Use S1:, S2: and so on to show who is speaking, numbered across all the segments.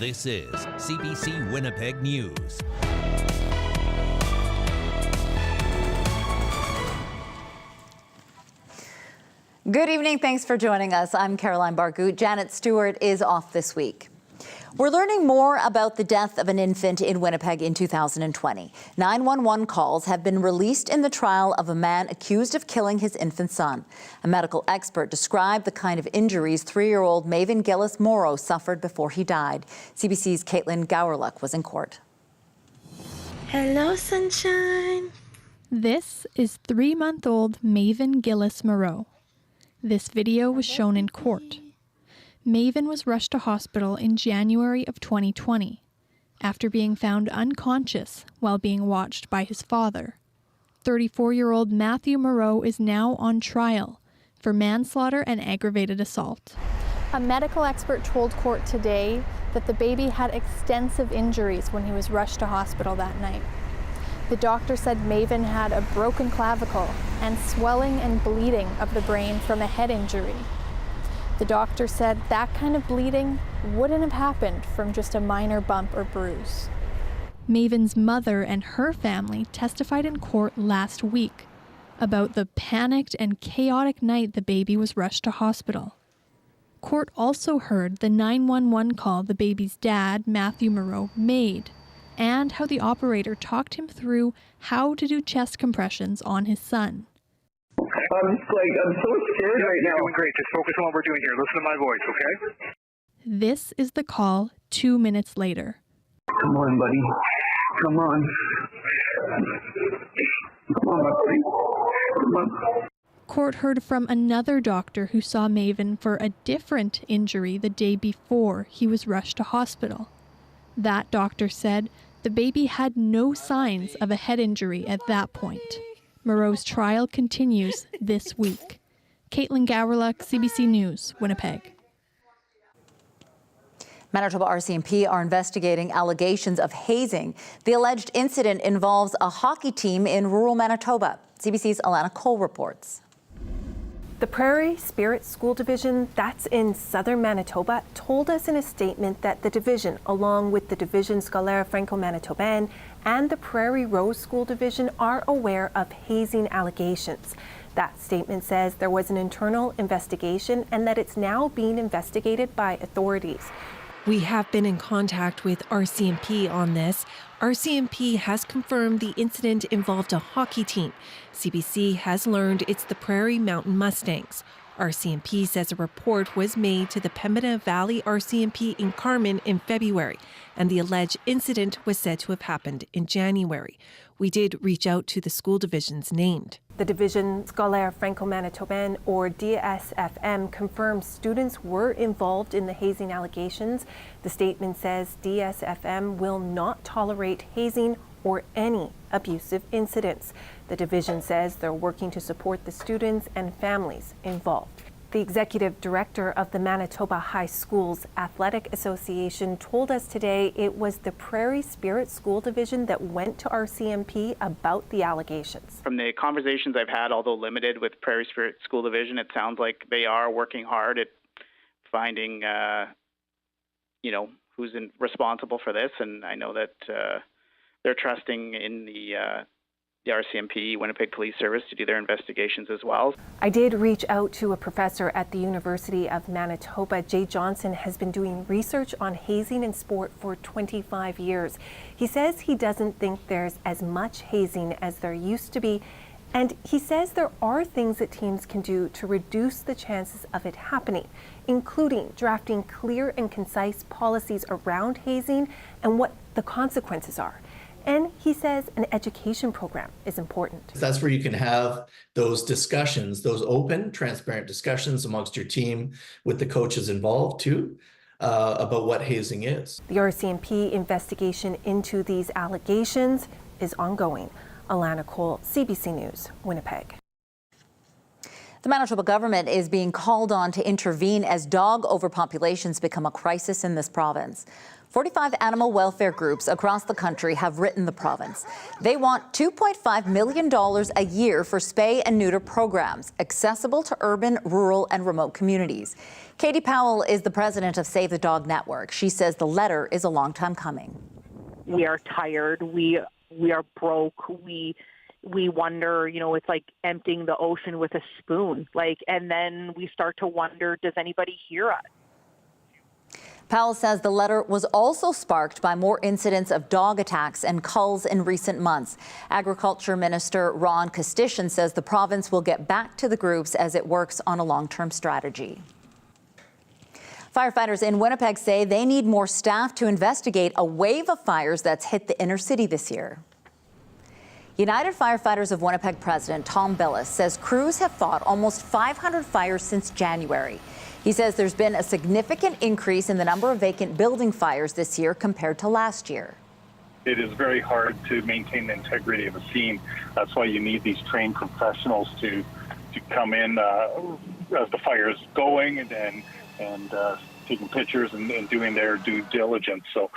S1: This is CBC Winnipeg News.
S2: Good evening. Thanks for joining us. I'm Caroline Bargout. Janet Stewart is off this week. We're learning more about the death of an infant in Winnipeg in 2020. 911 calls have been released in the trial of a man accused of killing his infant son. A medical expert described the kind of injuries 3-year-old Maven Gillis-Morrow suffered before he died. CBC's Caitlin Gowerluck was in court.
S3: Hello, sunshine.
S4: This is 3-month-old Maven Gillis-Morrow. This video was shown in court. Maven was rushed to hospital in January of 2020 after being found unconscious while being watched by his father. 34-year-old Matthew Moreau is now on trial for manslaughter and aggravated assault. A medical expert told court today that the baby had extensive injuries when he was rushed to hospital that night. The doctor said Maven had a broken clavicle and swelling and bleeding of the brain from a head injury. The doctor said that kind of bleeding wouldn't have happened from just a minor bump or bruise. Maven's mother and her family testified in court last week about the panicked and chaotic night the baby was rushed to hospital. Court also heard the 911 call the baby's dad, Matthew Moreau, made, and how the operator talked him through how to do chest compressions on his son.
S5: I'm so scared right now.
S6: You're doing great. Just focus on what we're doing here. Listen to my voice, okay?
S4: This is the call 2 minutes later.
S5: Come on, buddy. Come on. Come on, buddy. Come on.
S4: Court heard from another doctor who saw Maven for a different injury the day before he was rushed to hospital. That doctor said the baby had no signs of a head injury at that point. Moreau's trial continues this week. Caitlin Gowerluck, CBC News, Winnipeg.
S2: Manitoba RCMP are investigating allegations of hazing. The alleged incident involves a hockey team in rural Manitoba. CBC's Alana Cole reports.
S3: The Prairie Spirit School Division, that's in southern Manitoba, told us in a statement that the division, along with the Division Scolaire Franco-Manitobaine and the Prairie Rose School Division, are aware of hazing allegations. That statement says there was an internal investigation and that it's now being investigated by authorities.
S7: We have been in contact with RCMP on this. RCMP has confirmed the incident involved a hockey team. CBC has learned it's the Prairie Mountain Mustangs. RCMP says a report was made to the Pembina Valley RCMP in Carman in February, and the alleged incident was said to have happened in January. We did reach out to the school divisions named.
S3: The Division Scolaire Franco-Manitobaine, or DSFM, confirms students were involved in the hazing allegations. The statement says DSFM will not tolerate hazing or any abusive incidents. The division says they're working to support the students and families involved. The executive director of the Manitoba High Schools Athletic Association told us today it was the Prairie Spirit School Division that went to RCMP about the allegations.
S8: From the conversations I've had, although limited with Prairie Spirit School Division, it sounds like they are working hard at finding, who's responsible for this. And I know that they're trusting in the RCMP, Winnipeg Police Service, to do their investigations as well.
S3: I did reach out to a professor at the University of Manitoba. Jay Johnson has been doing research on hazing in sport for 25 years. He says he doesn't think there's as much hazing as there used to be, and he says there are things that teams can do to reduce the chances of it happening, including drafting clear and concise policies around hazing and what the consequences are. And he says an education program is important.
S9: That's where you can have those discussions, those open, transparent discussions amongst your team with the coaches involved too, about what hazing is.
S3: The RCMP investigation into these allegations is ongoing. Alana Cole, CBC News, Winnipeg.
S2: The Manitoba government is being called on to intervene as dog overpopulations become a crisis in this province. 45 animal welfare groups across the country have written the province. They want $2.5 million a year for spay and neuter programs, accessible to urban, rural and remote communities. Katie Powell is the president of Save the Dog Network. She says the letter is a long time coming.
S10: We are tired. We are broke. We wonder, it's like emptying the ocean with a spoon. And then we start to wonder, does anybody hear us?
S2: Powell says the letter was also sparked by more incidents of dog attacks and culls in recent months. Agriculture Minister Ron Kostishin says the province will get back to the groups as it works on a long-term strategy. Firefighters in Winnipeg say they need more staff to investigate a wave of fires that's hit the inner city this year. United Firefighters of Winnipeg President Tom Billis says crews have fought almost 500 fires since January. He says there's been a significant increase in the number of vacant building fires this year compared to last year.
S11: It is very hard to maintain the integrity of a scene. That's why you need these trained professionals to come in as the fire is going and taking pictures and doing their due diligence. So,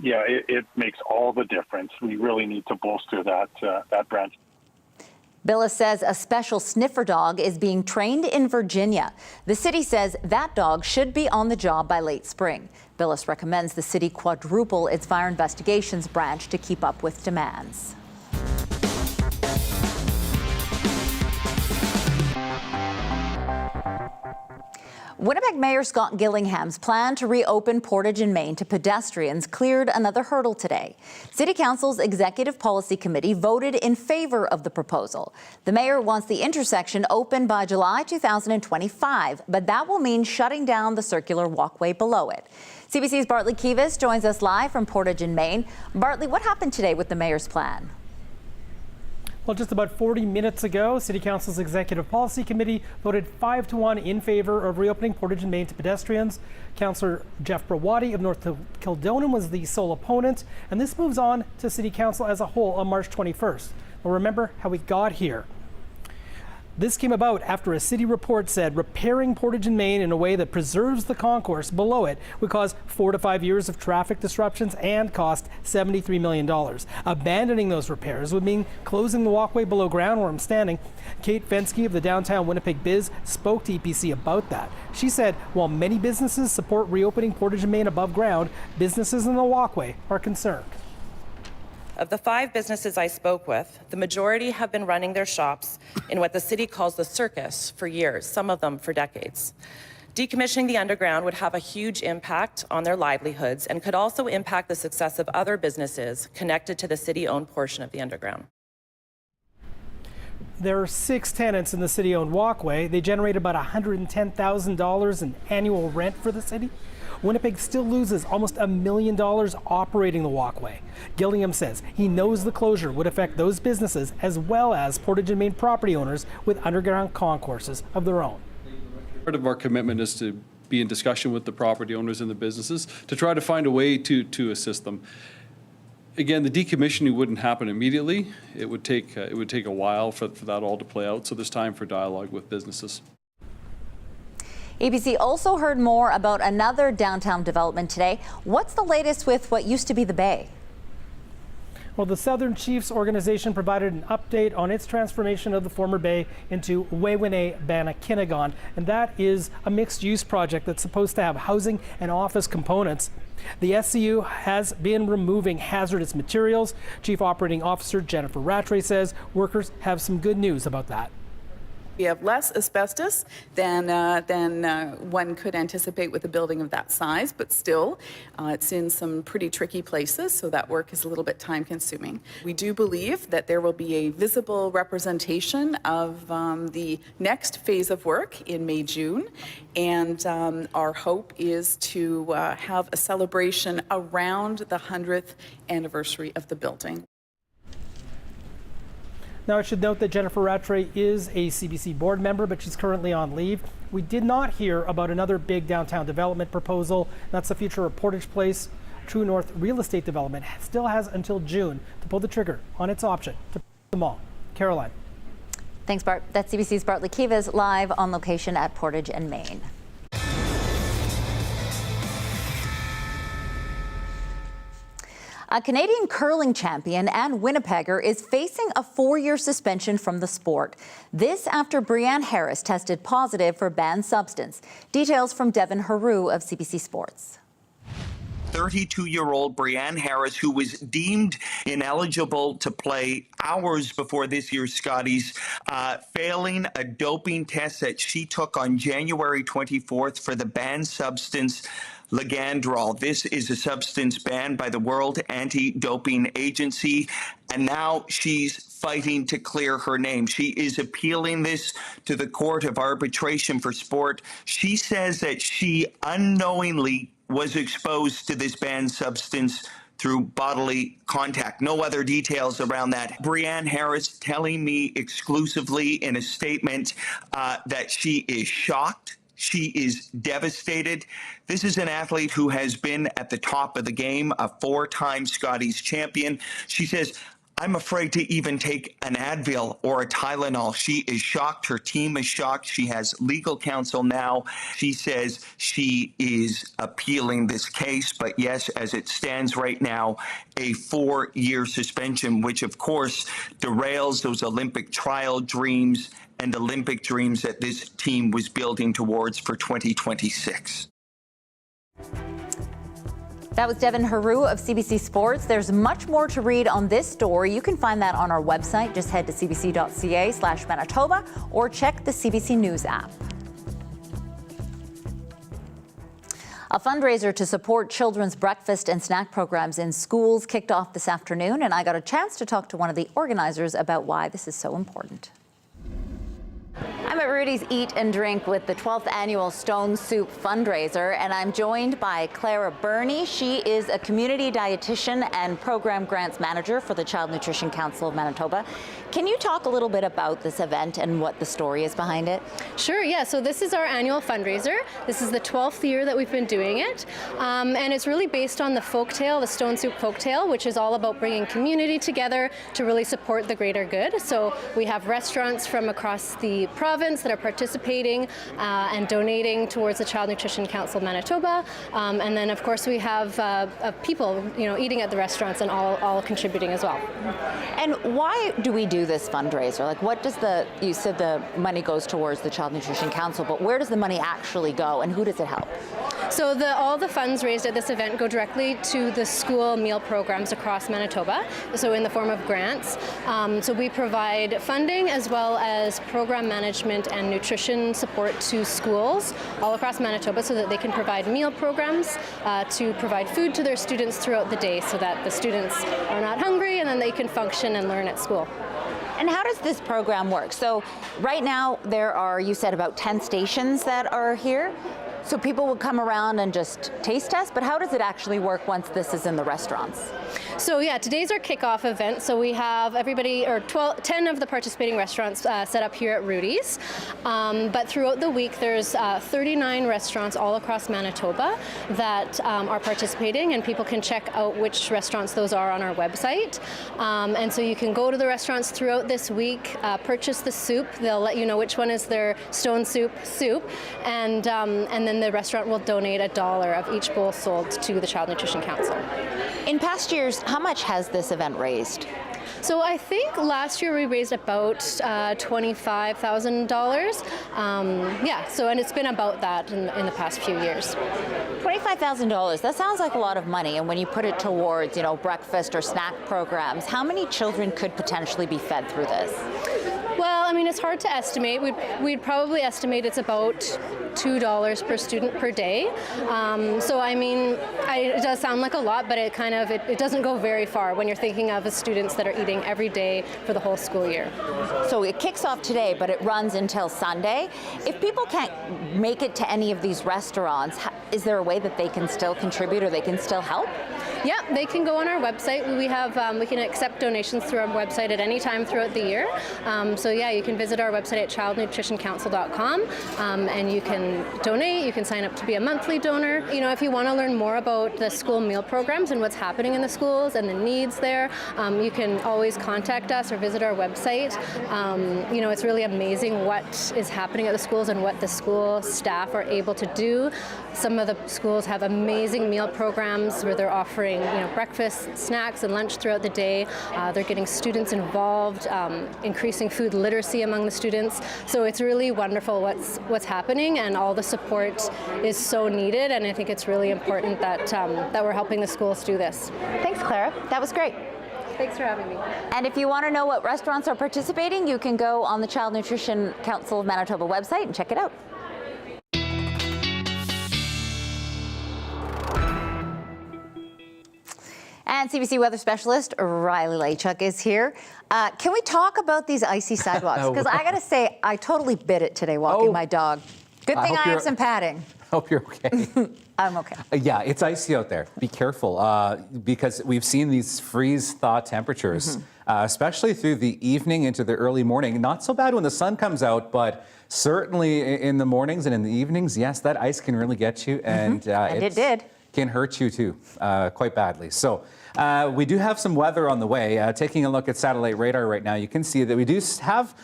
S11: yeah, it makes all the difference. We really need to bolster that branch.
S2: Billis says a special sniffer dog is being trained in Virginia. The city says that dog should be on the job by late spring. Billis recommends the city quadruple its fire investigations branch to keep up with demands. Winnipeg Mayor Scott Gillingham's plan to reopen Portage and Main to pedestrians cleared another hurdle today. City Council's Executive Policy Committee voted in favor of the proposal. The mayor wants the intersection open by July 2025, but that will mean shutting down the circular walkway below it. CBC's Bartley Kivas joins us live from Portage and Main. Bartley, what happened today with the mayor's plan?
S12: Well, just about 40 minutes ago, City Council's Executive Policy Committee voted 5-1 in favor of reopening Portage and Main to pedestrians. Councillor Jeff Brawadi of North Kildonan was the sole opponent, and this moves on to City Council as a whole on March 21st. Well, remember how we got here. This came about after a city report said repairing Portage and Main in a way that preserves the concourse below it would cause 4 to 5 years of traffic disruptions and cost $73 million. Abandoning those repairs would mean closing the walkway below ground where I'm standing. Kate Fensky of the Downtown Winnipeg Biz spoke to EPC about that. She said while many businesses support reopening Portage and Main above ground, businesses in the walkway are concerned.
S13: Of the 5 businesses I spoke with, the majority have been running their shops in what the city calls the circus for years, some of them for decades. Decommissioning the underground would have a huge impact on their livelihoods and could also impact the success of other businesses connected to the city-owned portion of the underground.
S12: There are 6 tenants in the city-owned walkway. They generate about $110,000 in annual rent for the city. Winnipeg still loses almost $1 million operating the walkway. Gillingham says he knows the closure would affect those businesses as well as Portage and Main property owners with underground concourses of their own.
S14: Part of our commitment is to be in discussion with the property owners and the businesses to try to find a way to assist them. Again, the decommissioning wouldn't happen immediately. It would take a while for that all to play out, so there's time for dialogue with businesses.
S2: EPC also heard more about another downtown development today. What's the latest with what used to be the Bay?
S12: Well, the Southern Chiefs organization provided an update on its transformation of the former Bay into Wewene Banakinagon, and that is a mixed-use project that's supposed to have housing and office components. The SCU has been removing hazardous materials. Chief Operating Officer Jennifer Rattray says workers have some good news about that.
S15: We have less asbestos than one could anticipate with a building of that size, but still it's in some pretty tricky places, so that work is a little bit time consuming. We do believe that there will be a visible representation of the next phase of work in May, June, and our hope is to have a celebration around the 100th anniversary of the building.
S12: Now, I should note that Jennifer Rattray is a CBC board member, but she's currently on leave. We did not hear about another big downtown development proposal. That's the future of Portage Place. True North Real Estate Development still has until June to pull the trigger on its option to the mall. Caroline.
S2: Thanks, Bart. That's CBC's Bartley Kivas live on location at Portage and Main. A Canadian curling champion and Winnipegger is facing a 4-year suspension from the sport. This after Brianne Harris tested positive for banned substance. Details from Devin Haru of CBC Sports.
S16: 32-year-old Brianne Harris, who was deemed ineligible to play hours before this year's Scotties, failing a doping test that she took on January 24th for the banned substance Ligandrol. This is a substance banned by the World Anti-Doping Agency, and now she's fighting to clear her name. She is appealing this to the Court of Arbitration for Sport. She says that she unknowingly was exposed to this banned substance through bodily contact. No other details around that. Brianne Harris telling me exclusively in a statement that she is shocked. She is devastated. This is an athlete who has been at the top of the game, a 4-time Scotties champion. She says, I'm afraid to even take an Advil or a Tylenol. She is shocked. Her team is shocked. She has legal counsel now. She says she is appealing this case. But yes, as it stands right now, a 4-year suspension, which of course derails those Olympic trial dreams and Olympic dreams that this team was building towards for 2026.
S2: That was Devin Haru of CBC Sports. There's much more to read on this story. You can find that on our website. Just head to cbc.ca/Manitoba or check the CBC News app. A fundraiser to support children's breakfast and snack programs in schools kicked off this afternoon, and I got a chance to talk to one of the organizers about why this is so important. I'm at Rudy's Eat and Drink with the 12th annual Stone Soup fundraiser, and I'm joined by Clara Burney. She is a community dietitian and program grants manager for the Child Nutrition Council of Manitoba. Can you talk a little bit about this event and what the story is behind it?
S17: Sure, yeah. So this is our annual fundraiser. This is the 12th year that we've been doing it, and it's really based on the folktale, the Stone Soup folktale, which is all about bringing community together to really support the greater good. So we have restaurants from across the province that are participating and donating towards the Child Nutrition Council of Manitoba, and then of course we have people, eating at the restaurants and all contributing as well.
S2: And why do we do this fundraiser? Like, what does you said the money goes towards the Child Nutrition Council, but where does the money actually go, and who does it help?
S17: So all the funds raised at this event go directly to the school meal programs across Manitoba, so in the form of grants. So we provide funding as well as program management and nutrition support to schools all across Manitoba so that they can provide meal programs to provide food to their students throughout the day so that the students are not hungry and then they can function and learn at school.
S2: And how does this program work? So right now there are, you said, about 10 stations that are here. So people will come around and just taste test, but how does it actually work once this is in the restaurants?
S17: So yeah, today's our kickoff event. So we have everybody, or 10 of the participating restaurants set up here at Rudy's. But throughout the week, there's 39 restaurants all across Manitoba that are participating, and people can check out which restaurants those are on our website. And so you can go to the restaurants throughout this week, purchase the soup. They'll let you know which one is their Stone Soup, and then the restaurant will donate $1 of each bowl sold to the Child Nutrition Council.
S2: In past years, how much has this event raised?
S17: So I think last year we raised about $25,000. And it's been about that in the past few years.
S2: $25,000, that sounds like a lot of money. And when you put it towards, breakfast or snack programs, how many children could potentially be fed through this?
S17: Well, it's hard to estimate. We'd probably estimate it's about $2 per student per day. It does sound like a lot, but it doesn't go very far when you're thinking of the students that are eating every day for the whole school year.
S2: So it kicks off today, but it runs until Sunday. If people can't make it to any of these restaurants, is there a way that they can still contribute or they can still help?
S17: Yeah, they can go on our website. We have we can accept donations through our website at any time throughout the year. So yeah, you can visit our website at childnutritioncouncil.com and you can donate. You can sign up to be a monthly donor. You know, if you want to learn more about the school meal programs and what's happening in the schools and the needs there, you can always contact us or visit our website. You know, it's really amazing what is happening at the schools and what the school staff are able to do. Some of the schools have amazing meal programs where they're offering, you know, breakfast, snacks, and lunch throughout the day. They're getting students involved, increasing food literacy among the students. So it's really wonderful what's happening, and all the support is so needed. And I think it's really important that that we're helping the schools do this.
S2: Thanks, Clara. That was great.
S17: Thanks for having me.
S2: And if you want to know what restaurants are participating, you can go on the Child Nutrition Council of Manitoba website and check it out. And CBC weather specialist Riley Lachuk is here. Can we talk about these icy sidewalks? Because I got to say, I totally bit it today walking my dog. Good thing I have some padding.
S18: Hope you're okay.
S2: I'm okay.
S18: Yeah, it's icy out there. Be careful because we've seen these freeze-thaw temperatures, especially through the evening into the early morning. Not so bad when the sun comes out, but certainly in the mornings and in the evenings, yes, that ice can really get you. And
S2: it did.
S18: Can hurt you too, quite badly. So we do have some weather on the way. Taking a look at satellite radar right now, you can see that we do have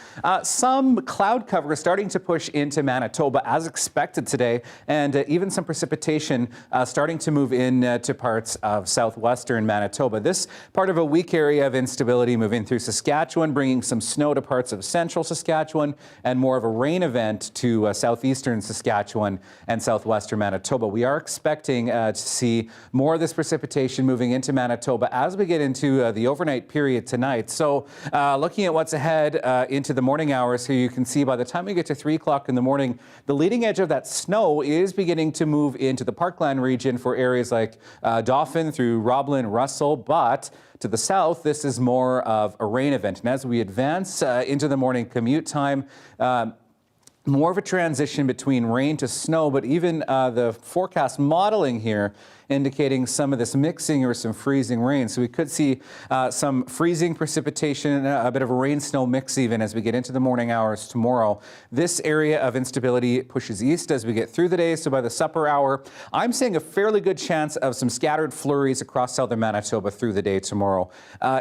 S18: some cloud cover starting to push into Manitoba as expected today, and even some precipitation starting to move in to parts of southwestern Manitoba. This part of a weak area of instability moving through Saskatchewan, bringing some snow to parts of central Saskatchewan, and more of a rain event to southeastern Saskatchewan and southwestern Manitoba. We are expecting to see more of this precipitation moving into Manitoba as we get into the overnight period tonight. So looking at what's ahead into the morning hours here, you can see by the time we get to 3 o'clock in the morning, the leading edge of that snow is beginning to move into the Parkland region for areas like Dauphin through Roblin, Russell, but to the south, this is more of a rain event. And as we advance into the morning commute time, more of a transition between rain to snow, but even the forecast modeling here indicating some of this mixing or some freezing rain. So we could see some freezing precipitation, a bit of a rain-snow mix even as we get into the morning hours tomorrow. This area of instability pushes east as we get through the day. So by the supper hour, I'm seeing a fairly good chance of some scattered flurries across southern Manitoba through the day tomorrow,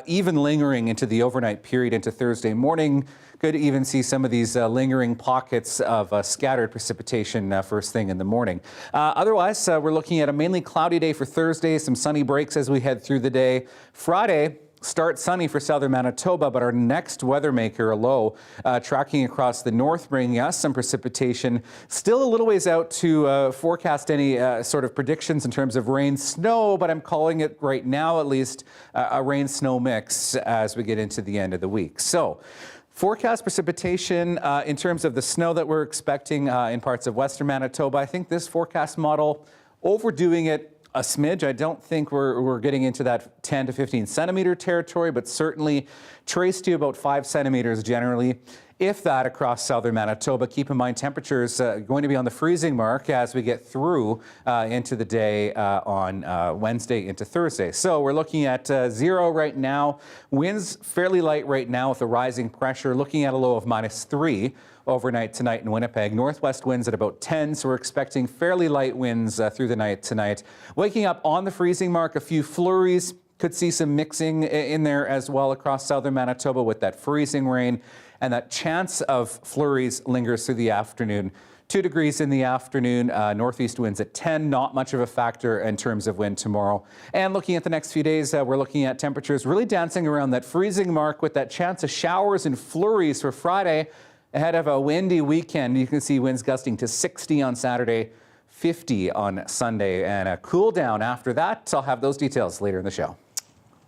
S18: even lingering into the overnight period into Thursday morning. Could even see some of these lingering pockets of scattered precipitation first thing in the morning. Otherwise, we're looking at a mainly cloudy day for Thursday, some sunny breaks as we head through the day. Friday, start sunny for southern Manitoba, but our next weather maker, a low, tracking across the north, bringing us some precipitation. Still a little ways out to forecast any sort of predictions in terms of rain, snow, but I'm calling it right now at least a rain-snow mix as we get into the end of the week. So, forecast precipitation in terms of the snow that we're expecting in parts of western Manitoba. I think this forecast model overdoing it a smidge. I don't think we're getting into that 10 to 15 centimeter territory, but certainly traced to about 5 centimeters generally, if that, across southern Manitoba. Keep in mind temperatures going to be on the freezing mark as we get through into the day on Wednesday into Thursday. So we're looking at 0 right now. Winds fairly light right now with a rising pressure, looking at a low of -3 overnight tonight in Winnipeg. Northwest winds at about 10, so we're expecting fairly light winds through the night tonight. Waking up on the freezing mark, a few flurries. Could see some mixing in there as well across southern Manitoba with that freezing rain, and that chance of flurries lingers through the afternoon. 2 degrees in the afternoon, northeast winds at 10, not much of a factor in terms of wind tomorrow. And looking at the next few days, we're looking at temperatures really dancing around that freezing mark with that chance of showers and flurries for Friday ahead of a windy weekend. You can see winds gusting to 60 on Saturday, 50 on Sunday, and a cool down after that. I'll have those details later in the show.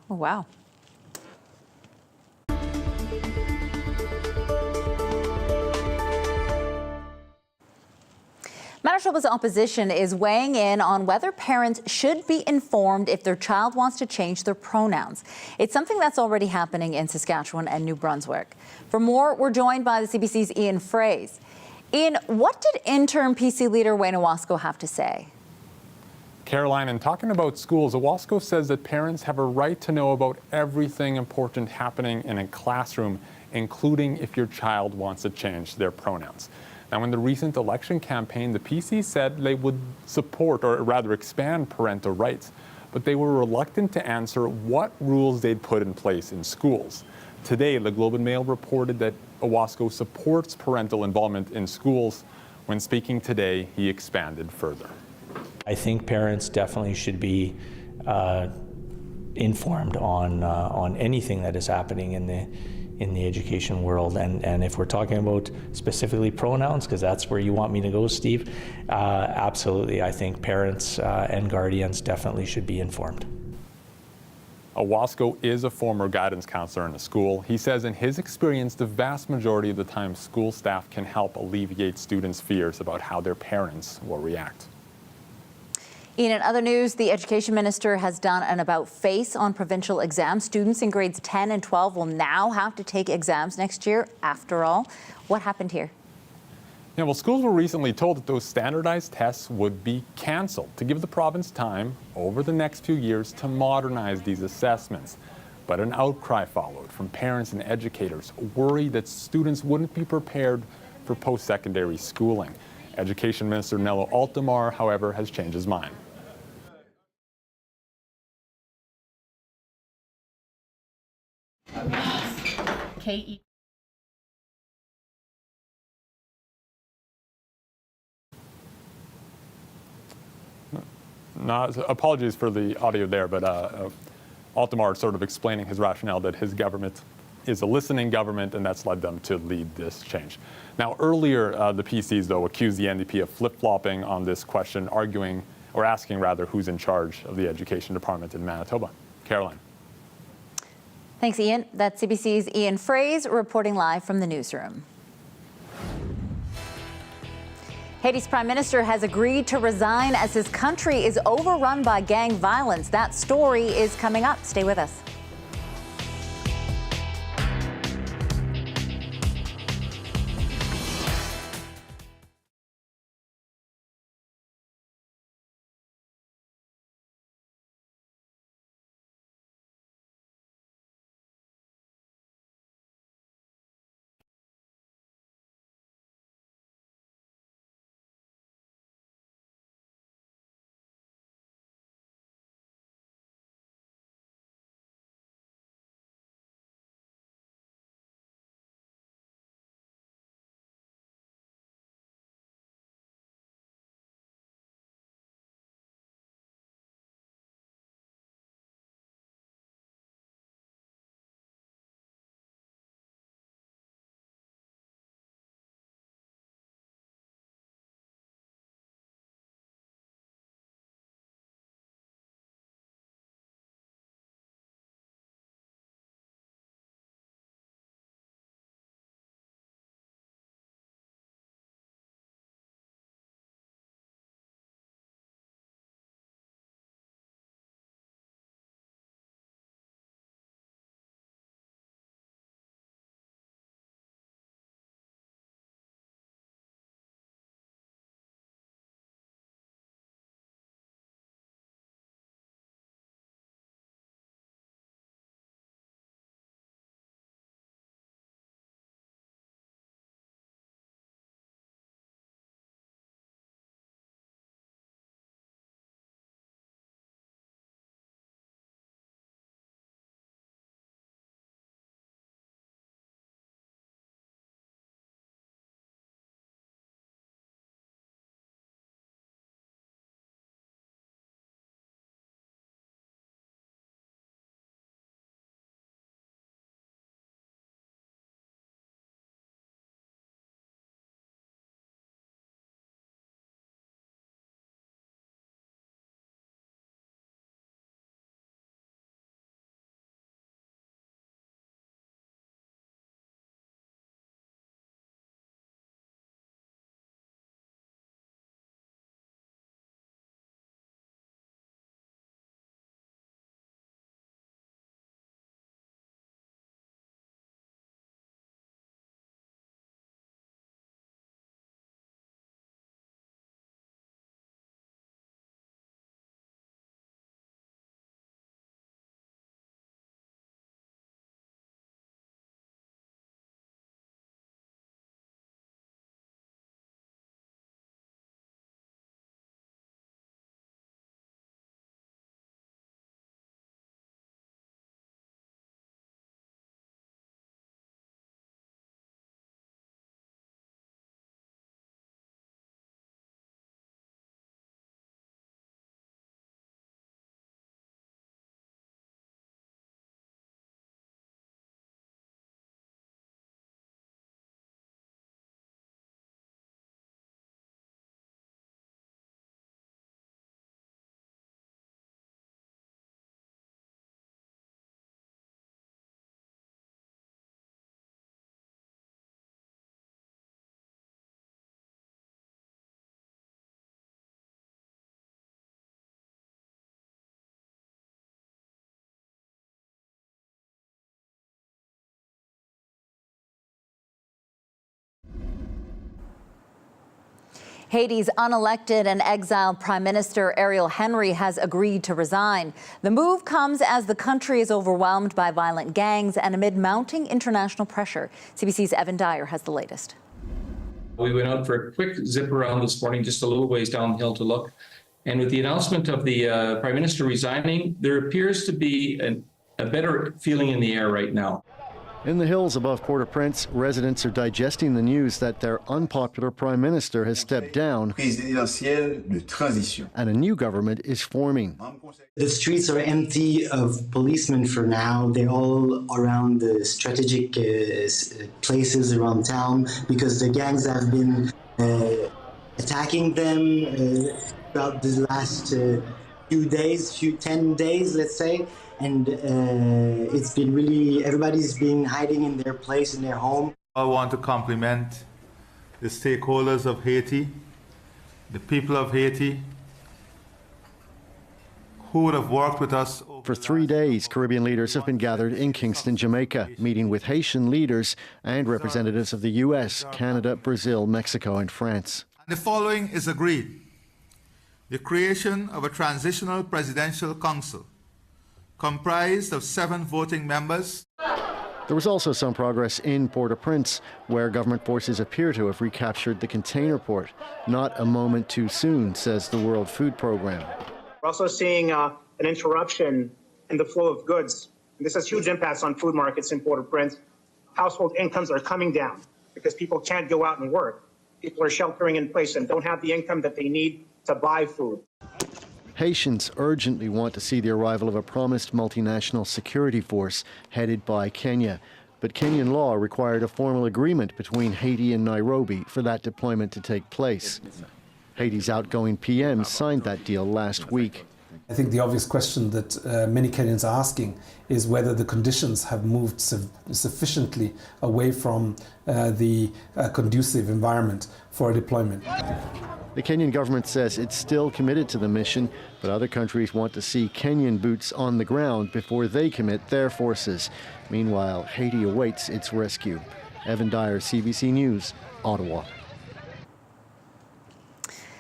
S2: Oh, wow. Manitoba's opposition is weighing in on whether parents should be informed if their child wants to change their pronouns. It's something that's already happening in Saskatchewan and New Brunswick. For more, we're joined by the CBC's Ian Fraze. Ian, what did interim PC leader Wayne Owasco have to say?
S19: Caroline, and talking about schools, Owasco says that parents have a right to know about everything important happening in a classroom, including if your child wants to change their pronouns. Now, in the recent election campaign, the PC said they would support, or rather expand, parental rights, but they were reluctant to answer what rules they'd put in place in schools. Today, the Globe and Mail reported that Owasco supports parental involvement in schools. When speaking today, he expanded further.
S20: I think parents definitely should be informed on anything that is happening in the education world, and if we're talking about specifically pronouns, because that's where you want me to go, Steve, absolutely. I think parents and guardians definitely should be informed.
S19: Owasco is a former guidance counselor in a school. He says in his experience, the vast majority of the time, school staff can help alleviate students' fears about how their parents will react.
S2: Ian, in other news, the Education Minister has done an about-face on provincial exams. Students in grades 10 and 12 will now have to take exams next year, after all. What happened here?
S19: Yeah, well, schools were recently told that those standardized tests would be canceled to give the province time over the next few years to modernize these assessments. But an outcry followed from parents and educators worried that students wouldn't be prepared for post-secondary schooling. Education Minister Nello Altamar, however, has changed his mind. Apologies for the audio there, but Altamar sort of explaining his rationale that his government is a listening government, and that's led them to lead this change. Now, earlier, the PCs, though, accused the NDP of flip-flopping on this question, arguing, or asking, rather, who's in charge of the education department in Manitoba. Caroline.
S2: Thanks, Ian. That's CBC's Ian Fraze reporting live from the newsroom. Haiti's Prime Minister has agreed to resign as his country is overrun by gang violence. That story is coming up. Stay with us. Haiti's unelected and exiled Prime Minister Ariel Henry has agreed to resign. The move comes as the country is overwhelmed by violent gangs and amid mounting international pressure. CBC's Evan Dyer has the latest.
S21: We went out for a quick zip around this morning, just a little ways downhill to look. And with the announcement of the Prime Minister resigning, there appears to be a better feeling in the air right now.
S22: In the hills above Port-au-Prince, residents are digesting the news that their unpopular prime minister has stepped down and a new government is forming.
S23: The streets are empty of policemen for now. They're all around the strategic places around town because the gangs have been attacking them throughout the last few 10 days, let's say. And it's been really, everybody's been hiding in their place, in their home.
S24: I want to compliment the stakeholders of Haiti, the people of Haiti, who would have worked with us.
S22: For 3 days, Caribbean leaders have been gathered in Kingston, Jamaica, meeting with Haitian leaders and representatives of the U.S., Canada, Brazil, Mexico, and France.
S24: And the following is agreed: the creation of a transitional presidential council comprised of 7 voting members.
S22: There was also some progress in Port-au-Prince, where government forces appear to have recaptured the container port. Not a moment too soon, says the World Food Programme.
S25: We're also seeing an interruption in the flow of goods. And this has huge impacts on food markets in Port-au-Prince. Household incomes are coming down because people can't go out and work. People are sheltering in place and don't have the income that they need to buy food.
S22: Haitians urgently want to see the arrival of a promised multinational security force headed by Kenya. But Kenyan law required a formal agreement between Haiti and Nairobi for that deployment to take place. Haiti's outgoing PM signed that deal last week.
S26: I think the obvious question that many Kenyans are asking is whether the conditions have moved sufficiently away from the conducive environment for a deployment.
S22: The Kenyan government says it's still committed to the mission, but other countries want to see Kenyan boots on the ground before they commit their forces. Meanwhile, Haiti awaits its rescue. Evan Dyer, CBC News, Ottawa.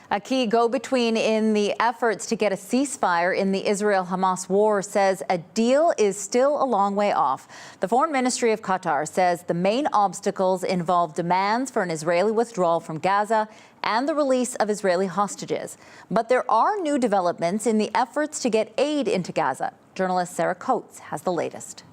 S2: A key go-between in the efforts to get a ceasefire in the Israel-Hamas war says a deal is still a long way off. The Foreign Ministry of Qatar says the main obstacles involve demands for an Israeli withdrawal from Gaza and the release of Israeli hostages. But there are new developments in the efforts to get aid into Gaza. Journalist Sarah Coates has the latest.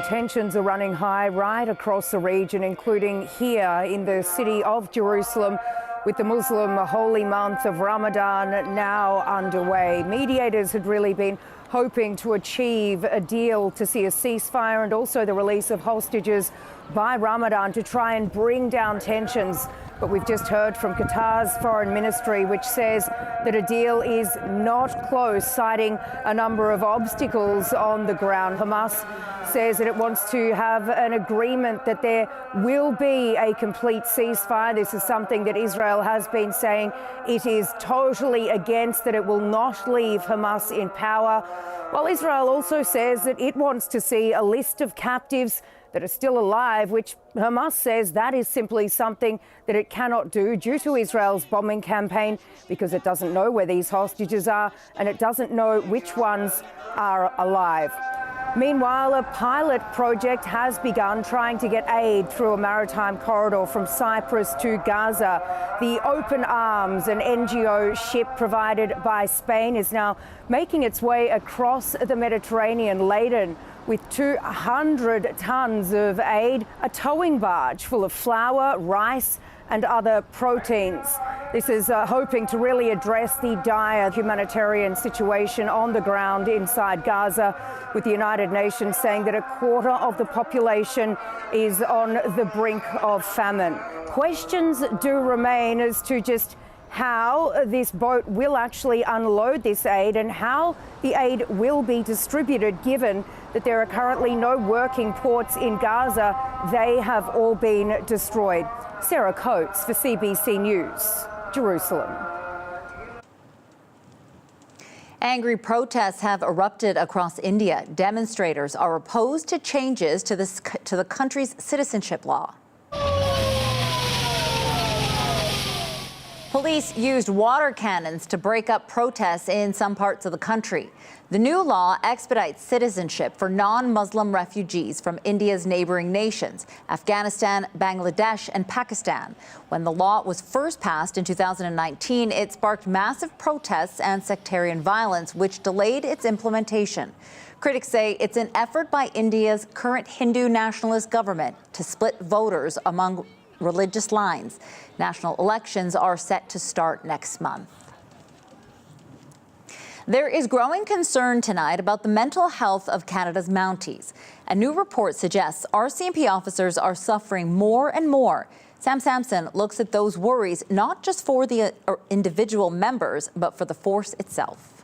S27: Tensions are running high right across the region, including here in the city of Jerusalem, with the Muslim holy month of Ramadan now underway. Mediators had really been hoping to achieve a deal to see a ceasefire and also the release of hostages by Ramadan to try and bring down tensions. But we've just heard from Qatar's foreign ministry, which says that a deal is not close, citing a number of obstacles on the ground. Hamas says that it wants to have an agreement that there will be a complete ceasefire. This is something that Israel has been saying it is totally against, that it will not leave Hamas in power. While Israel also says that it wants to see a list of captives that are still alive, which Hamas says that is simply something that it cannot do due to Israel's bombing campaign, because it doesn't know where these hostages are and it doesn't know which ones are alive. Meanwhile, a pilot project has begun trying to get aid through a maritime corridor from Cyprus to Gaza. The Open Arms, an NGO ship provided by Spain, is now making its way across the Mediterranean laden with 200 tons of aid, a towing barge full of flour, rice and other proteins. This is hoping to really address the dire humanitarian situation on the ground inside Gaza, with the United Nations saying that a quarter of the population is on the brink of famine. Questions do remain as to just how this boat will actually unload this aid and how the aid will be distributed, given that there are currently no working ports in Gaza. They have all been destroyed. Sarah Coates for CBC News, Jerusalem.
S2: Angry protests have erupted across India. Demonstrators are opposed to changes to the country's citizenship law. Police used water cannons to break up protests in some parts of the country. The new law expedites citizenship for non-Muslim refugees from India's neighboring nations, Afghanistan, Bangladesh, and Pakistan. When the law was first passed in 2019, it sparked massive protests and sectarian violence, which delayed its implementation. Critics say it's an effort by India's current Hindu nationalist government to split voters among religious lines. National elections are set to start next month. There is growing concern tonight about the mental health of Canada's Mounties. A new report suggests RCMP officers are suffering more and more. Sam Sampson looks at those worries not just for the individual members, but for the force itself.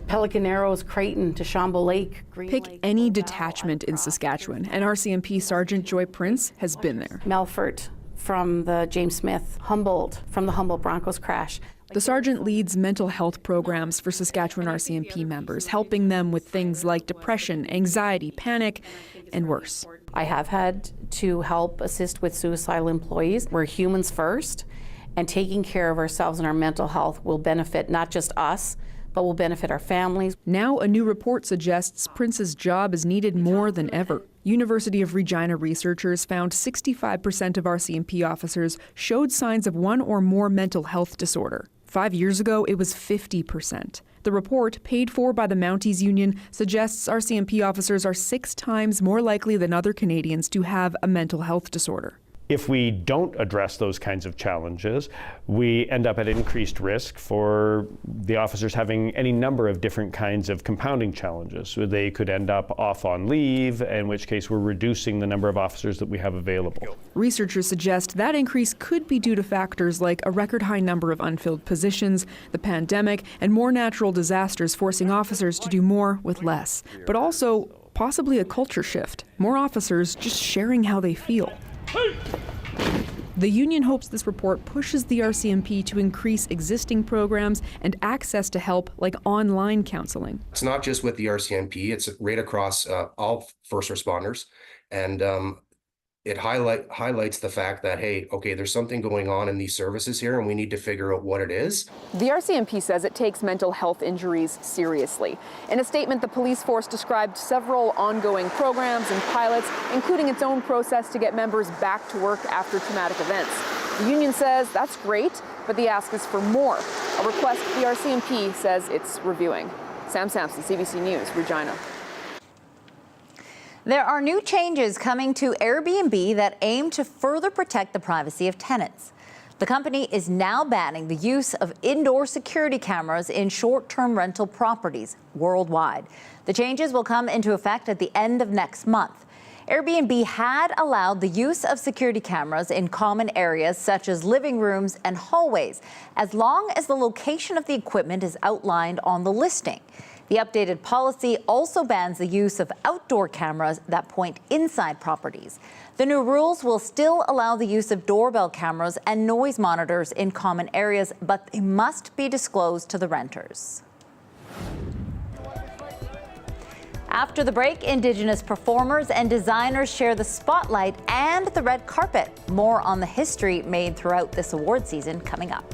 S1: Pelican Arrows, Creighton, Deschambault Lake, Green
S4: Pick
S1: Lake,
S4: any
S1: Odell,
S4: detachment in Saskatchewan, and RCMP Sergeant Joy Prince has been there.
S1: Melfort from the James Smith, Humboldt from the Humboldt Broncos crash.
S4: The sergeant leads mental health programs for Saskatchewan RCMP members, helping them with things like depression, anxiety, panic, and worse.
S1: I have had to help assist with suicidal employees. We're humans first, and taking care of ourselves and our mental health will benefit not just us, but will benefit our families.
S4: Now a new report suggests Prince's job is needed more than ever. University of Regina researchers found 65% of RCMP officers showed signs of one or more mental health disorder. 5 years ago, it was 50%. The report, paid for by the Mounties Union, suggests RCMP officers are 6 times more likely than other Canadians to have a mental health disorder.
S5: If we don't address those kinds of challenges, we end up at increased risk for the officers having any number of different kinds of compounding challenges. So they could end up off on leave, in which case we're reducing the number of officers that we have available.
S4: Researchers suggest that increase could be due to factors like a record high number of unfilled positions, the pandemic, and more natural disasters forcing officers to do more with less. But also possibly a culture shift, more officers just sharing how they feel. The union hopes this report pushes the RCMP to increase existing programs and access to help like online counseling.
S6: It's not just with the RCMP, it's right across all first responders. And it highlights the fact that, hey, okay, there's something going on in these services here and we need to figure out what it is.
S7: The RCMP says it takes mental health injuries seriously. In a statement, the police force described several ongoing programs and pilots, including its own process to get members back to work after traumatic events. The union says that's great, but the ask is for more, a request the RCMP says it's reviewing. Sam Sampson, CBC News, Regina.
S2: There are new changes coming to Airbnb that aim to further protect the privacy of tenants. The company is now banning the use of indoor security cameras in short-term rental properties worldwide. The changes will come into effect at the end of next month. Airbnb had allowed the use of security cameras in common areas such as living rooms and hallways, as long as the location of the equipment is outlined on the listing. The updated policy also bans the use of outdoor cameras that point inside properties. The new rules will still allow the use of doorbell cameras and noise monitors in common areas, but they must be disclosed to the renters. After the break, Indigenous performers and designers share the spotlight and the red carpet. More on the history made throughout this award season coming up.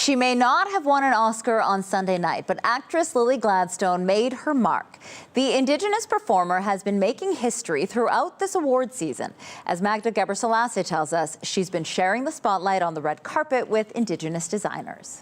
S2: She may not have won an Oscar on Sunday night, but actress Lily Gladstone made her mark. The Indigenous performer has been making history throughout this award season. As Magda Gebrselassie tells us, she's been sharing the spotlight on the red carpet with Indigenous designers.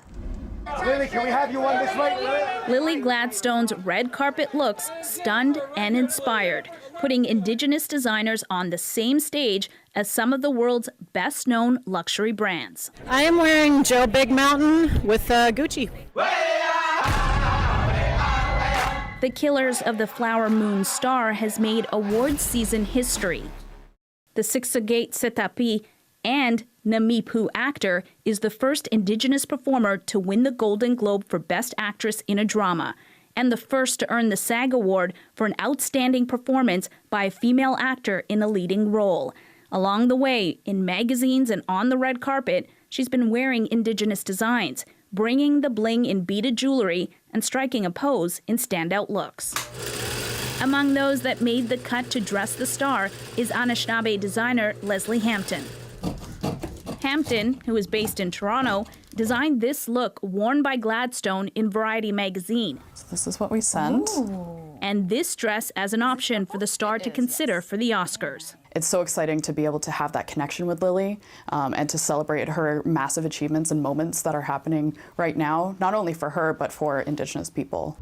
S3: Lily, can we have you on this right? Lily Gladstone's red carpet looks stunned and inspired, putting Indigenous designers on the same stage as some of the world's best-known luxury brands.
S8: I am wearing Joe Big Mountain with Gucci.
S3: The Killers of the Flower Moon Star has made awards season history. The Siksagate Setapi and Namipu actor is the first Indigenous performer to win the Golden Globe for Best Actress in a Drama, and the first to earn the SAG Award for an outstanding performance by a female actor in a leading role. Along the way, in magazines and on the red carpet, she's been wearing Indigenous designs, bringing the bling in beaded jewelry and striking a pose in standout looks. Among those that made the cut to dress the star is Anishinaabe designer Leslie Hampton. Hampton, who is based in Toronto, designed this look worn by Gladstone in Variety magazine.
S9: So this is what we sent.
S3: And this dress as an option for the star to consider for the Oscars.
S9: It's so exciting to be able to have that connection with Lily and to celebrate her massive achievements and moments that are happening right now, not only for her, but for Indigenous people.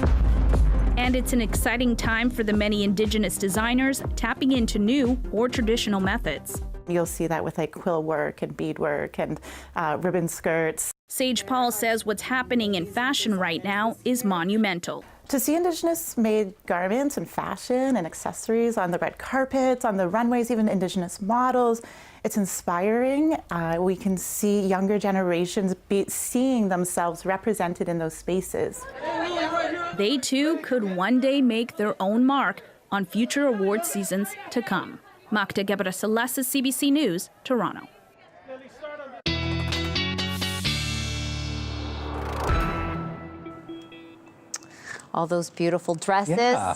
S3: And it's an exciting time for the many Indigenous designers tapping into new or traditional methods.
S10: You'll see that with like quill work and beadwork and ribbon skirts.
S3: Sage Paul says what's happening in fashion right now is monumental.
S10: To see Indigenous made garments and fashion and accessories on the red carpets, on the runways, even Indigenous models, it's inspiring. We can see younger generations seeing themselves represented in those spaces.
S3: They too could one day make their own mark on future award seasons to come. Magda Gebrselassie, CBC News, Toronto.
S2: All those beautiful dresses.
S18: Yeah.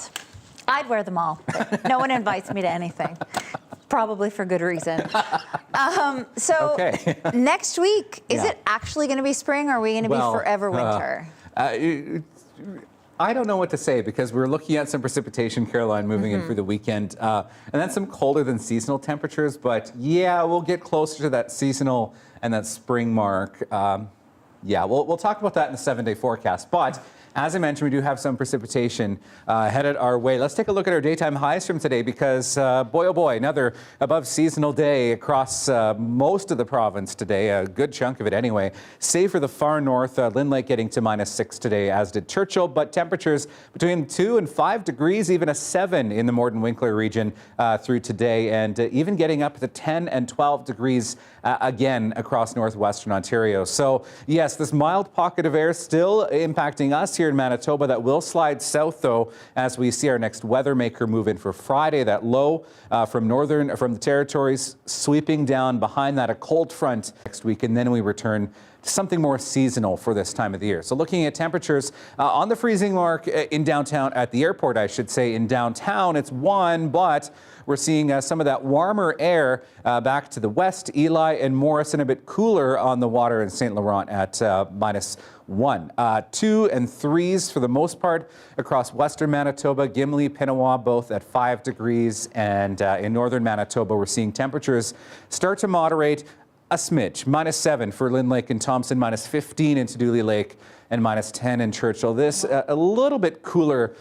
S2: I'd wear them all. But no one invites me to anything. Probably for good reason.
S18: Okay.
S2: Next week, is
S18: Yeah.
S2: it actually going to be spring or are we going to be forever winter?
S18: I don't know what to say because we're looking at some precipitation, Caroline, moving in through the weekend, and then some colder than seasonal temperatures. But yeah, we'll get closer to that seasonal and that spring mark. Yeah, we'll talk about that in the 7-day forecast. But as I mentioned, we do have some precipitation headed our way. Let's take a look at our daytime highs from today because, boy, oh boy, another above seasonal day across most of the province today, a good chunk of it anyway. Save for the far north, Lynn Lake getting to -6 today, as did Churchill, but temperatures between 2 and 5 degrees, even a 7 in the Morden-Winkler region through today, and even getting up to 10 and 12 degrees again across northwestern Ontario. So yes, this mild pocket of air still impacting us here in Manitoba. That will slide south though as we see our next weather maker move in for Friday. That low from the territories sweeping down behind that, a cold front next week, and then we return to something more seasonal for this time of the year. So looking at temperatures on the freezing mark in downtown, at the airport I should say, in downtown it's 1, but we're seeing some of that warmer air back to the west, Eli and Morris, and a bit cooler on the water in St. Laurent at -1. 2 and 3s for the most part across western Manitoba, Gimli, Pinawa, both at 5 degrees. And in northern Manitoba, we're seeing temperatures start to moderate a smidge. -7 for Lynn Lake and Thompson, -15 in Dooley Lake, and -10 in Churchill. This a little bit cooler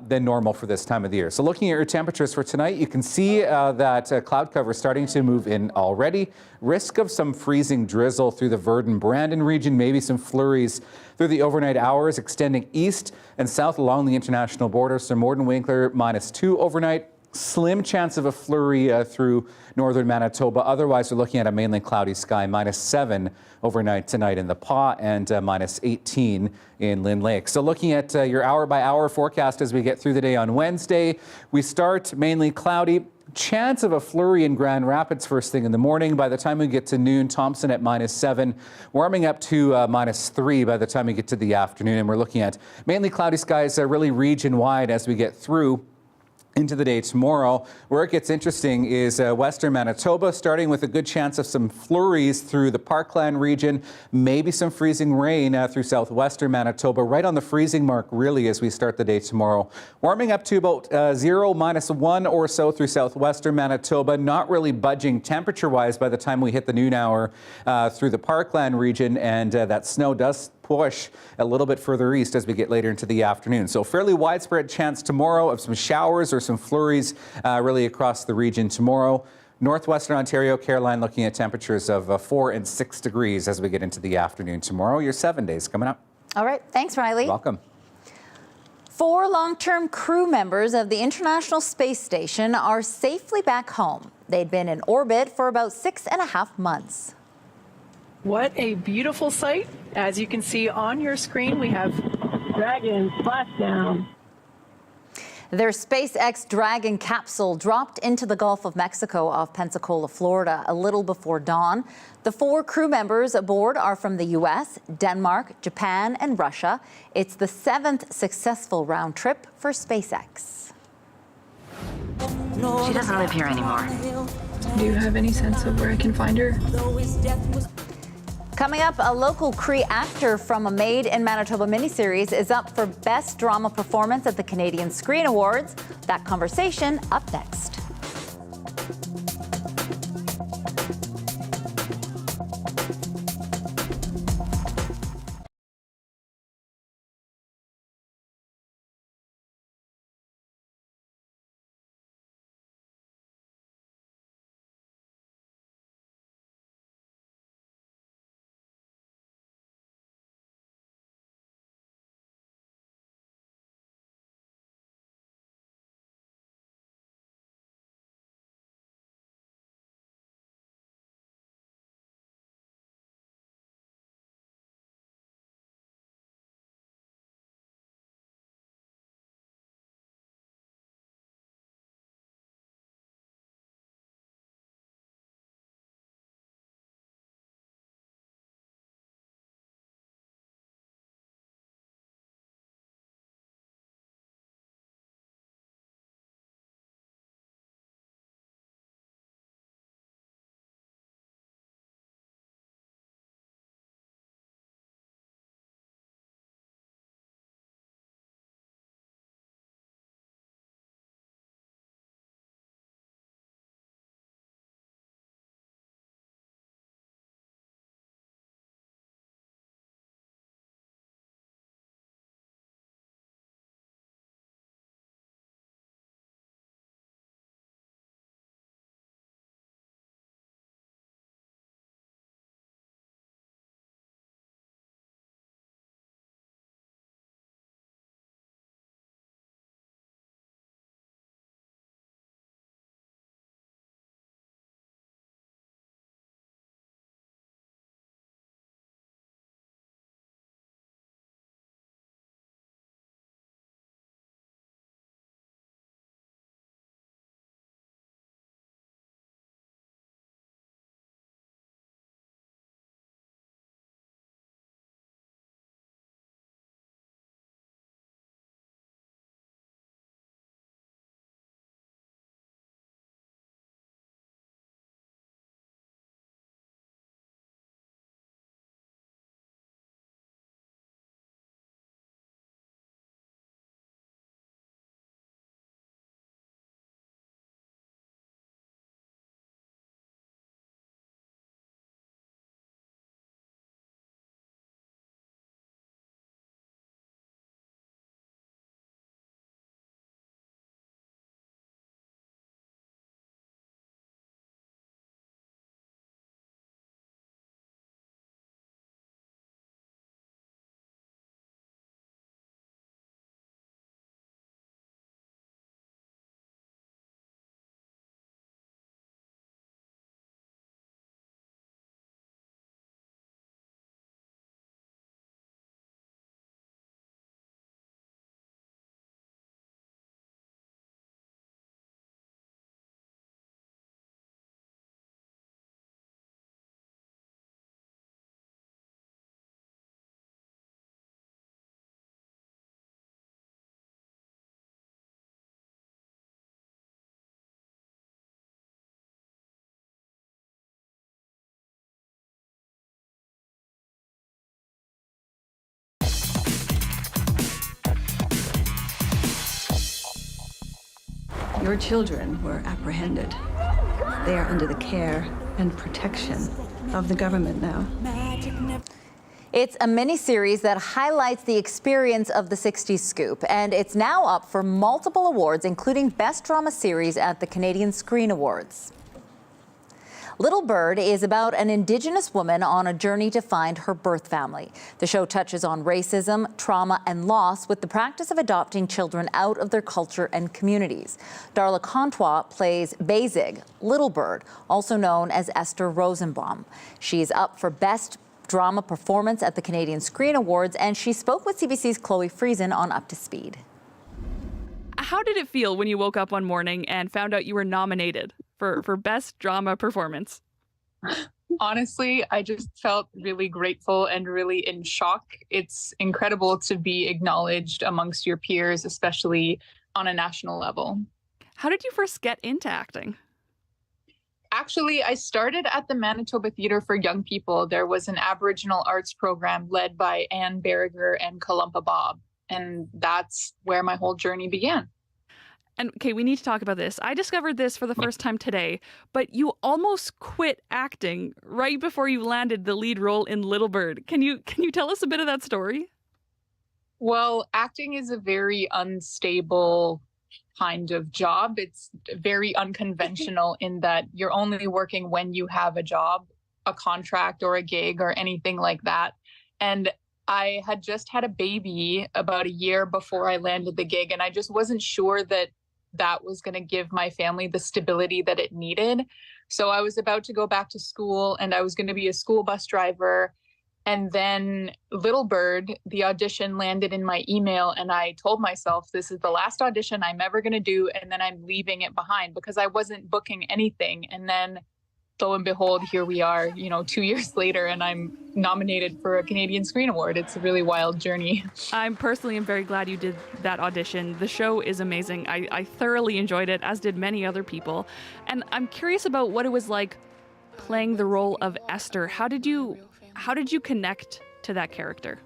S18: than normal for this time of the year. So looking at your temperatures for tonight, you can see that cloud cover starting to move in already. Risk of some freezing drizzle through the Verdon-Brandon region, maybe some flurries through the overnight hours extending east and south along the international border. So Morden-Winkler -2 overnight. Slim chance of a flurry through northern Manitoba. Otherwise, we're looking at a mainly cloudy sky, -7 overnight tonight in the Pas and -18 in Lynn Lake. So looking at your hour-by-hour forecast as we get through the day on Wednesday, we start mainly cloudy. Chance of a flurry in Grand Rapids first thing in the morning. By the time we get to noon, Thompson at -7, warming up to -3 by the time we get to the afternoon. And we're looking at mainly cloudy skies really region-wide as we get through Into the day tomorrow. Where it gets interesting is western Manitoba, starting with a good chance of some flurries through the Parkland region, maybe some freezing rain through southwestern Manitoba, right on the freezing mark really as we start the day tomorrow. Warming up to about 0, -1 or so through southwestern Manitoba, not really budging temperature-wise by the time we hit the noon hour through the Parkland region, and that snow does push a little bit further east as we get later into the afternoon. So fairly widespread chance tomorrow of some showers or some flurries really across the region tomorrow. Northwestern Ontario, Caroline, looking at temperatures of 4 and 6 degrees as we get into the afternoon tomorrow. Your 7 days coming up.
S2: All right. Thanks, Riley.
S18: Welcome.
S2: 4 long-term crew members of the International Space Station are safely back home. They'd been in orbit for about 6.5 months.
S11: What a beautiful sight. As you can see on your screen, we have Dragon splashdown.
S2: Their SpaceX Dragon capsule dropped into the Gulf of Mexico off Pensacola, Florida, a little before dawn. The 4 crew members aboard are from the U.S., Denmark, Japan, and Russia. It's the 7th successful round trip for SpaceX.
S12: She doesn't live here anymore.
S11: Do you have any sense of where I can find her?
S2: Coming up, a local Cree actor from a Made in Manitoba miniseries is up for Best Drama Performance at the Canadian Screen Awards. That conversation up next.
S12: Your children were apprehended. They are under the care and protection of the government now.
S2: It's a mini-series that highlights the experience of the 60s Scoop, and it's now up for multiple awards, including Best Drama Series at the Canadian Screen Awards. Little Bird is about an Indigenous woman on a journey to find her birth family. The show touches on racism, trauma, and loss with the practice of adopting children out of their culture and communities. Darla Contois plays Bezig, Little Bird, also known as Esther Rosenbaum. She is up for Best Drama Performance at the Canadian Screen Awards, and she spoke with CBC's Chloe Friesen on Up to Speed.
S13: How did it feel when you woke up one morning and found out you were nominated for Best Drama Performance?
S14: Honestly, I just felt really grateful and really in shock. It's incredible to be acknowledged amongst your peers, especially on a national level.
S13: How did you first get into acting?
S14: Actually, I started at the Manitoba Theatre for Young People. There was an Aboriginal arts program led by Anne Berriger and Kalumpa Bob, and that's where my whole journey began.
S13: And okay, we need to talk about this. I discovered this for the first time today, but you almost quit acting right before you landed the lead role in Little Bird. Can you tell us a bit of that story?
S14: Well, acting is a very unstable kind of job. It's very unconventional in that you're only working when you have a job, a contract or a gig or anything like that. And I had just had a baby about a year before I landed the gig, and I just wasn't sure that that was going to give my family the stability that it needed. So I was about to go back to school, and I was going to be a school bus driver. And then Little Bird, the audition landed in my email, and I told myself, this is the last audition I'm ever going to do, and then I'm leaving it behind because I wasn't booking anything. And then lo and behold, here we are, 2 years later, and I'm nominated for a Canadian Screen Award. It's a really wild journey.
S13: I'm personally am very glad you did that audition. The show is amazing. I thoroughly enjoyed it, as did many other people. And I'm curious about what it was like playing the role of Esther. How did you connect to that character?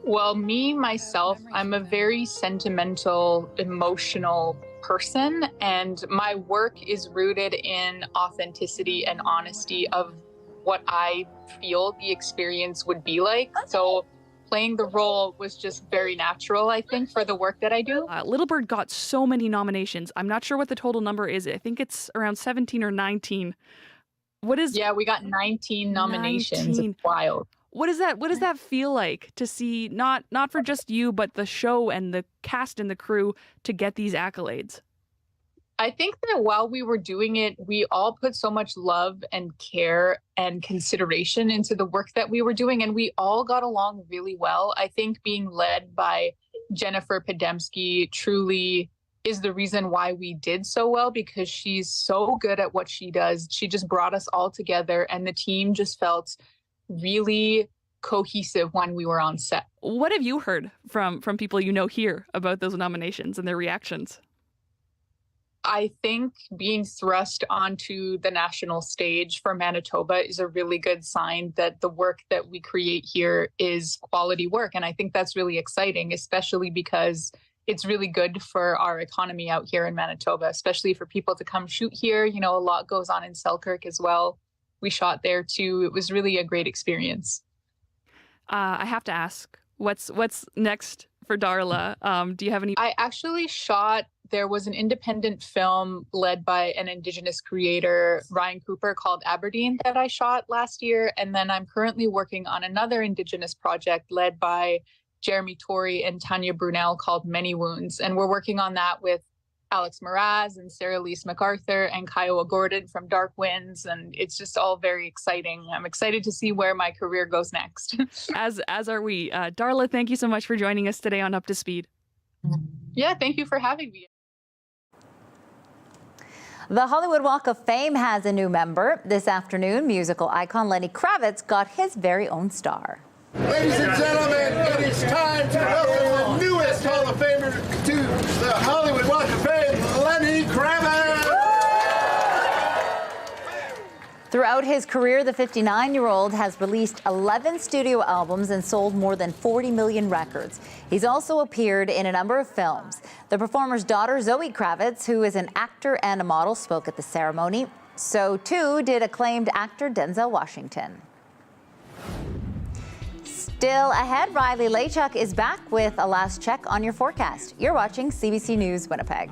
S14: Well, myself, I'm a very sentimental, emotional person, and my work is rooted in authenticity and honesty of what I feel the experience would be like. So playing the role was just very natural, I think, for the work that I do.
S13: Little Bird got so many nominations. I'm not sure what the total number is. I think it's around 17 or 19.
S14: Yeah, we got 19 nominations. 19. It's wild.
S13: What does that feel like to see not for just you, but the show and the cast and the crew to get these accolades?
S14: I think that while we were doing it, we all put so much love and care and consideration into the work that we were doing, and we all got along really well. I think being led by Jennifer Podemski truly is the reason why we did so well, because she's so good at what she does. She just brought us all together, and the team just felt really cohesive when we were on set.
S13: What have you heard from people here about those nominations and their reactions?
S14: I think being thrust onto the national stage for Manitoba is a really good sign that the work that we create here is quality work. And I think that's really exciting, especially because it's really good for our economy out here in Manitoba, especially for people to come shoot here. A lot goes on in Selkirk as well. We shot there too. It was really a great experience.
S13: I have to ask, what's next for Darla? Do you have any?
S14: I actually shot, there was an independent film led by an Indigenous creator, Ryan Cooper, called Aberdeen that I shot last year. And then I'm currently working on another Indigenous project led by Jeremy Torrey and Tanya Brunel called Many Wounds. And we're working on that with Alex Mraz and Sarah Lise MacArthur and Kiowa Gordon from Dark Winds. And it's just all very exciting. I'm excited to see where my career goes next.
S13: As are we. Darla, thank you so much for joining us today on Up to Speed.
S14: Yeah, thank you for having me.
S2: The Hollywood Walk of Fame has a new member. This afternoon, musical icon Lenny Kravitz got his very own star.
S15: Ladies and gentlemen, it is time to welcome the newest Hall of Famer to the Hollywood Walk of Fame, Lenny Kravitz!
S2: Throughout his career, the 59-year-old has released 11 studio albums and sold more than 40 million records. He's also appeared in a number of films. The performer's daughter, Zoe Kravitz, who is an actor and a model, spoke at the ceremony. So, too, did acclaimed actor Denzel Washington. Still ahead, Riley Lachuk is back with a last check on your forecast. You're watching CBC News Winnipeg.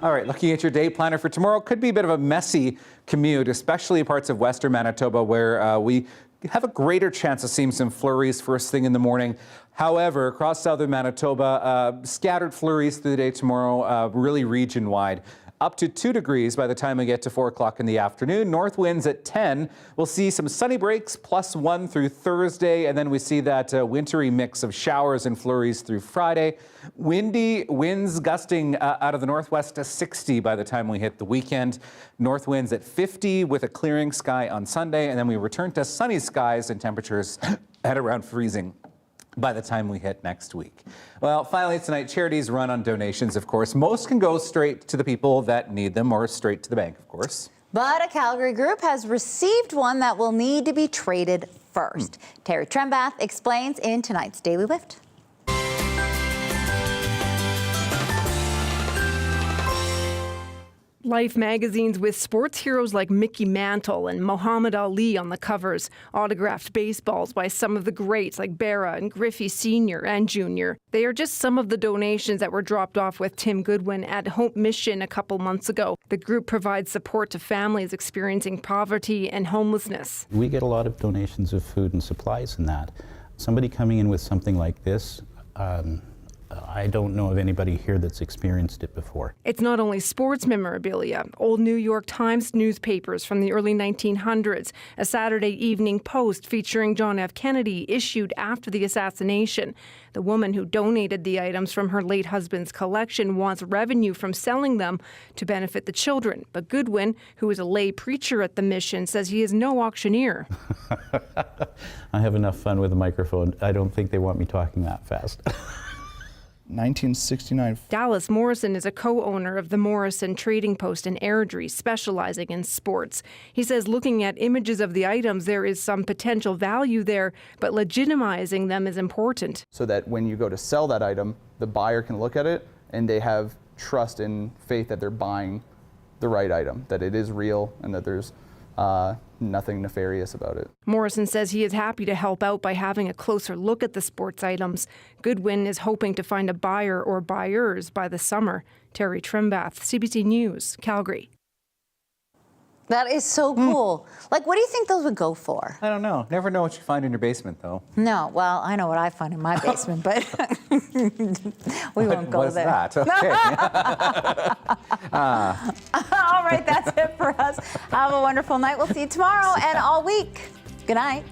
S18: All right, looking at your day planner for tomorrow, could be a bit of a messy commute, especially in parts of western Manitoba where we have a greater chance of seeing some flurries first thing in the morning. However, across southern Manitoba, scattered flurries through the day tomorrow, really region-wide. Up to 2 degrees by the time we get to 4 o'clock in the afternoon. North winds at 10. We'll see some sunny breaks, +1 through Thursday, and then we see that wintry mix of showers and flurries through Friday. Windy winds gusting out of the northwest to 60 by the time we hit the weekend. North winds at 50 with a clearing sky on Sunday, and then we return to sunny skies and temperatures at around freezing by the time we hit next week. Well, finally tonight, charities run on donations, of course. Most can go straight to the people that need them or straight to the bank, of course.
S2: But a Calgary group has received one that will need to be traded first. Terry Trembath explains in tonight's Daily Lift.
S4: Life magazines with sports heroes like Mickey Mantle and Muhammad Ali on the covers, autographed baseballs by some of the greats like Berra and Griffey Sr. and Jr. They are just some of the donations that were dropped off with Tim Goodwin at Hope Mission a couple months ago. The group provides support to families experiencing poverty and homelessness.
S16: We get a lot of donations of food and supplies and that. Somebody coming in with something like this, I don't know of anybody here that's experienced it before.
S4: It's not only sports memorabilia. Old New York Times newspapers from the early 1900s, a Saturday Evening Post featuring John F. Kennedy issued after the assassination. The woman who donated the items from her late husband's collection wants revenue from selling them to benefit the children. But Goodwin, who is a lay preacher at the mission, says he is no auctioneer.
S16: I have enough fun with a microphone. I don't think they want me talking that fast.
S17: 1969.
S4: Dallas Morrison is a co-owner of the Morrison Trading Post in Airdrie, specializing in sports. He says looking at images of the items, there is some potential value there, but legitimizing them is important.
S17: So that when you go to sell that item, the buyer can look at it and they have trust and faith that they're buying the right item, that it is real and that there's nothing nefarious about it.
S4: Morrison says he is happy to help out by having a closer look at the sports items. Goodwin is hoping to find a buyer or buyers by the summer. Terry Trimbath, CBC News, Calgary.
S2: That is so cool. Like, what do you think those would go for?
S18: I don't know. Never know what you find in your basement, though.
S2: No, well, I know what I find in my basement, but we won't go there.
S18: What is that? Okay.
S2: All right, that's it for us. Have a wonderful night. We'll see you tomorrow and all week. Good night.